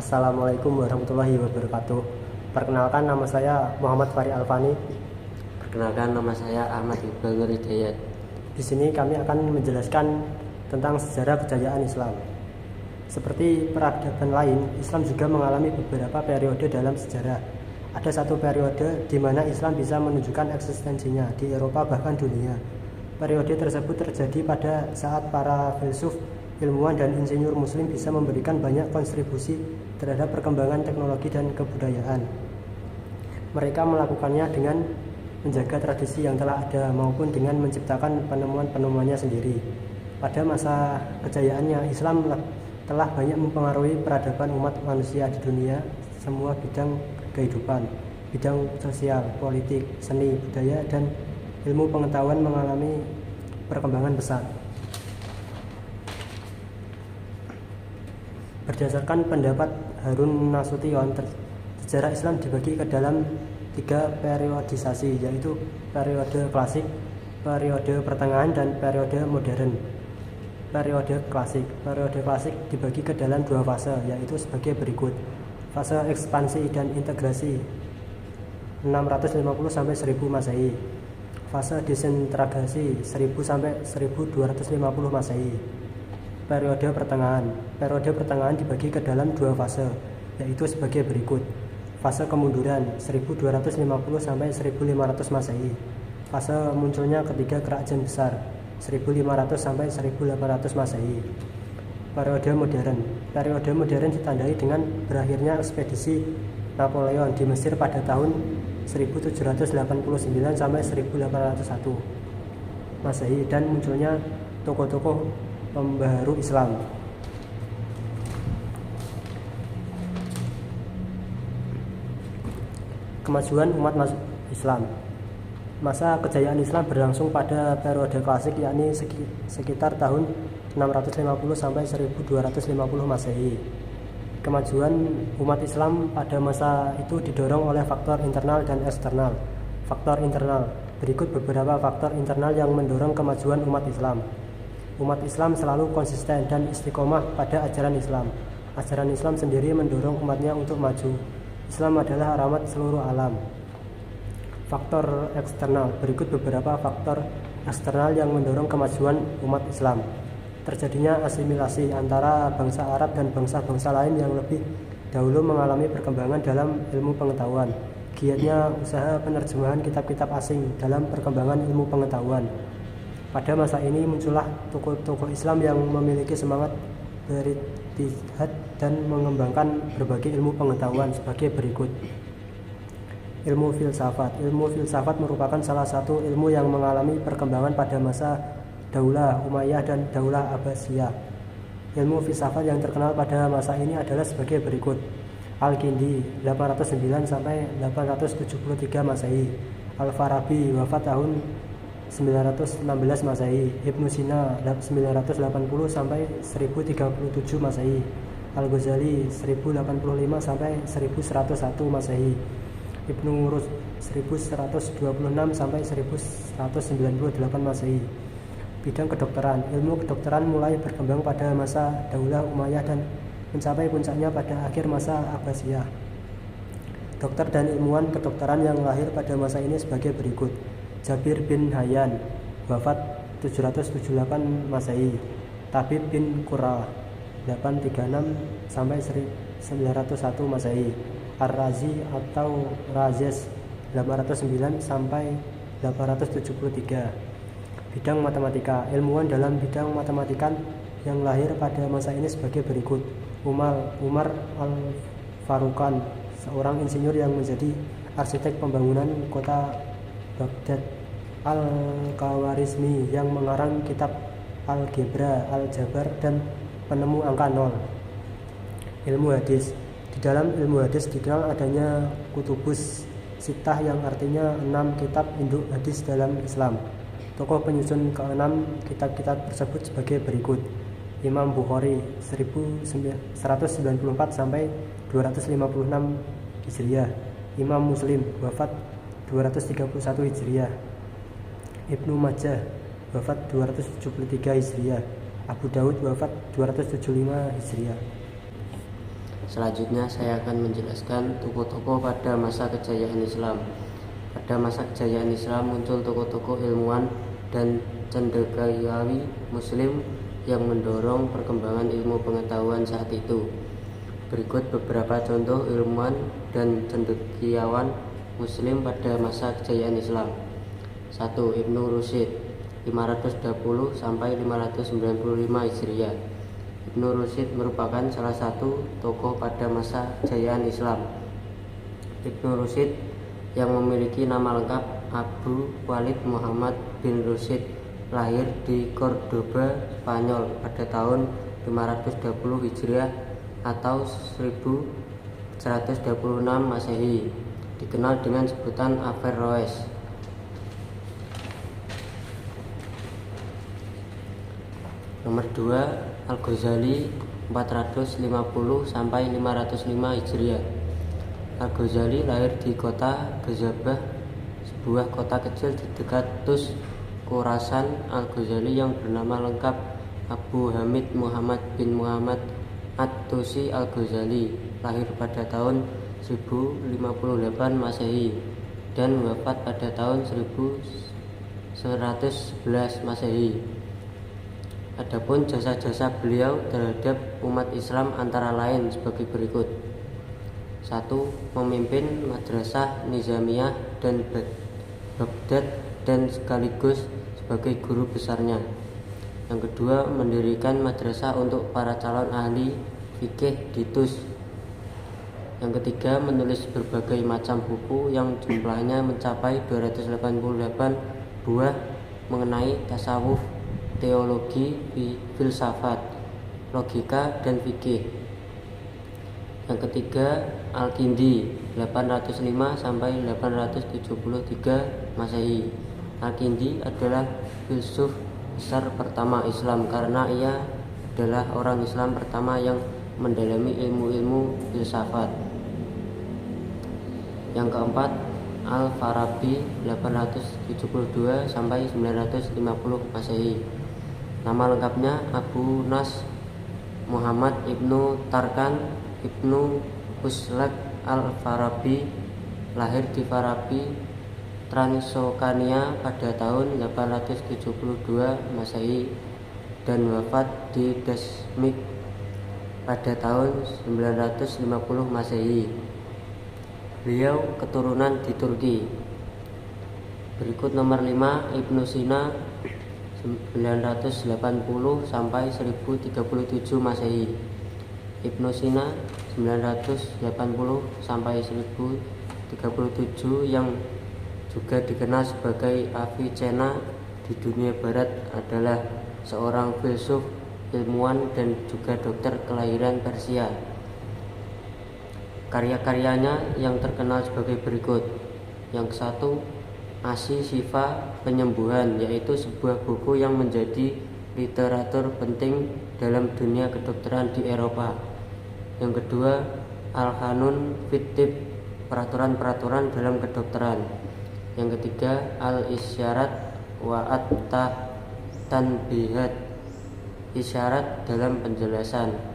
Assalamualaikum warahmatullahi wabarakatuh. Perkenalkan, nama saya Muhammad Fari Alfani. Perkenalkan, nama saya Ahmad Iqbal Nur Hidayat. Di sini kami akan menjelaskan tentang sejarah kejayaan Islam. Seperti peradaban lain, Islam juga mengalami beberapa periode dalam sejarah. Ada satu periode di mana Islam bisa menunjukkan eksistensinya di Eropa bahkan dunia. Periode tersebut terjadi pada saat para filsuf, ilmuwan, dan insinyur muslim bisa memberikan banyak kontribusi terhadap perkembangan teknologi dan kebudayaan. Mereka melakukannya dengan menjaga tradisi yang telah ada maupun dengan menciptakan penemuan-penemuannya sendiri. Pada masa kejayaannya, Islam telah banyak mempengaruhi peradaban umat manusia di dunia, semua bidang kehidupan, bidang sosial, politik, seni, budaya, dan ilmu pengetahuan mengalami perkembangan besar. Berdasarkan pendapat Harun Nasution, sejarah Islam dibagi ke dalam 3 periodisasi, yaitu periode klasik, periode pertengahan, dan periode modern. Periode klasik dibagi ke dalam 2 fase, yaitu sebagai berikut. Fase ekspansi dan integrasi 650 sampai 1000 Masehi. Fase disintegrasi 1000 sampai 1250 Masehi. Periode pertengahan dibagi ke dalam 2 fase, yaitu sebagai berikut. Fase kemunduran 1250 sampai 1500 Masehi. Fase munculnya ketiga kerajaan besar 1500 sampai 1800 Masehi. Periode modern ditandai dengan berakhirnya ekspedisi Napoleon di Mesir pada tahun 1789 sampai 1801 Masehi dan munculnya tokoh-tokoh pembaharu Islam. Kemajuan umat Islam. Masa kejayaan Islam berlangsung pada periode klasik, yakni sekitar tahun 650 sampai 1250 Masehi. Kemajuan umat Islam pada masa itu didorong oleh faktor internal dan eksternal. Faktor internal. Berikut beberapa faktor internal yang mendorong kemajuan umat Islam. Umat Islam selalu konsisten dan istiqomah pada ajaran Islam. Ajaran Islam sendiri mendorong umatnya untuk maju. Islam adalah rahmat seluruh alam. Faktor eksternal. Berikut beberapa faktor eksternal yang mendorong kemajuan umat Islam. Terjadinya asimilasi antara bangsa Arab dan bangsa-bangsa lain yang lebih dahulu mengalami perkembangan dalam ilmu pengetahuan. Giatnya usaha penerjemahan kitab-kitab asing dalam perkembangan ilmu pengetahuan. Pada masa ini muncullah tokoh-tokoh Islam yang memiliki semangat berijtihad dan mengembangkan berbagai ilmu pengetahuan sebagai berikut. Ilmu filsafat. Ilmu filsafat merupakan salah satu ilmu yang mengalami perkembangan pada masa Daulah Umayyah dan Daulah Abbasiyah. Ilmu filsafat yang terkenal pada masa ini adalah sebagai berikut. Al-Kindi 809 sampai 873 Masehi. Al-Farabi wafat tahun 916 Masehi. Ibnu Sina 980 sampai 1037 Masehi. Al-Ghazali 1085 sampai 1101 Masehi. Ibnu Rushd 1126 sampai 1198 Masehi. Bidang kedokteran. Ilmu kedokteran mulai berkembang pada masa Daulah Umayyah dan mencapai puncaknya pada akhir masa Abbasiyah. Dokter dan ilmuwan kedokteran yang lahir pada masa ini sebagai berikut. Jabir bin Hayyan wafat 778 Masehi. Tabib bin Qurra 836 sampai 901 Masehi. Ar-Razi atau Razes 809 sampai 873. Bidang matematika. Ilmuwan dalam bidang matematika yang lahir pada masa ini sebagai berikut. Umar Al-Faruqan, seorang insinyur yang menjadi arsitek pembangunan kota Baghdad. Al-Khawarizmi yang mengarang kitab Algebra, Aljabar, dan penemu angka 0. Ilmu hadis. Di dalam ilmu hadis dikenal adanya kutubus sittah yang artinya 6 kitab induk hadis dalam Islam. Tokoh penyusun ke-6 kitab-kitab tersebut sebagai berikut. Imam Bukhari 1194 sampai 256 Hijriah. Imam Muslim wafat 231 Hijriah. Ibnu Majah wafat 273 Hijriah. Abu Daud wafat 275 Hijriah. Selanjutnya saya akan menjelaskan tokoh-tokoh pada masa kejayaan Islam. Pada masa kejayaan Islam muncul tokoh-tokoh ilmuwan dan cendekiawi Muslim yang mendorong perkembangan ilmu pengetahuan saat itu. Berikut beberapa contoh ilmuwan dan cendekiawan Muslim pada masa kejayaan Islam. 1. Ibnu Rusyid 520 sampai 595 Hijriah. Ibnu Rusyid merupakan salah satu tokoh pada masa kejayaan Islam. Ibnu Rusyid yang memiliki nama lengkap Abu Walid Muhammad bin Rusyid lahir di Cordoba, Spanyol pada tahun 520 Hijriah atau 1126 Masehi, dikenal dengan sebutan Averroes. Nomor 2, Al-Ghazali 450 sampai 505 Hijriah. Al-Ghazali lahir di kota Gazabah, sebuah kota kecil di dekat Tus, Khorasan. Al-Ghazali yang bernama lengkap Abu Hamid Muhammad bin Muhammad At-Tusi Al-Ghazali lahir pada tahun 1058 Masehi dan wafat pada tahun 1111 Masehi. Adapun jasa-jasa beliau terhadap umat Islam antara lain sebagai berikut. 1. Memimpin Madrasah Nizamiyah dan Baghdad dan sekaligus sebagai guru besarnya. Yang kedua, mendirikan madrasah untuk para calon ahli fikih di Tus. Yang ketiga, menulis berbagai macam buku yang jumlahnya mencapai 288 buah mengenai tasawuf, teologi, filsafat, logika, dan fikih. Yang ketiga, Al-Kindi 805 sampai 873 Masehi. Al-Kindi adalah filsuf besar pertama Islam karena ia adalah orang Islam pertama yang mendalami ilmu-ilmu filsafat. Yang keempat, Al-Farabi 872 sampai 950 Masehi. Nama lengkapnya Abu Nas Muhammad Ibnu Tarkan Ibnu Uslak Al-Farabi, lahir di Farabi, Transokania pada tahun 872 Masehi dan wafat di Dasmik pada tahun 950 Masehi. Beliau keturunan di Turki. Berikut nomor 5, Ibnu Sina 980 sampai 1037 Masehi. Ibnu Sina 980 sampai 1037 yang juga dikenal sebagai Avicenna di dunia barat adalah seorang filsuf, ilmuwan dan juga dokter kelahiran Persia. Karya-karyanya yang terkenal sebagai berikut. Yang 1, Asi Syifa Penyembuhan, yaitu sebuah buku yang menjadi literatur penting dalam dunia kedokteran di Eropa. Yang kedua, Al-Qanun fit Tibb, peraturan-peraturan dalam kedokteran. Yang ketiga, Al-Isyarat wa At-Tanbihat, isyarat dalam penjelasan.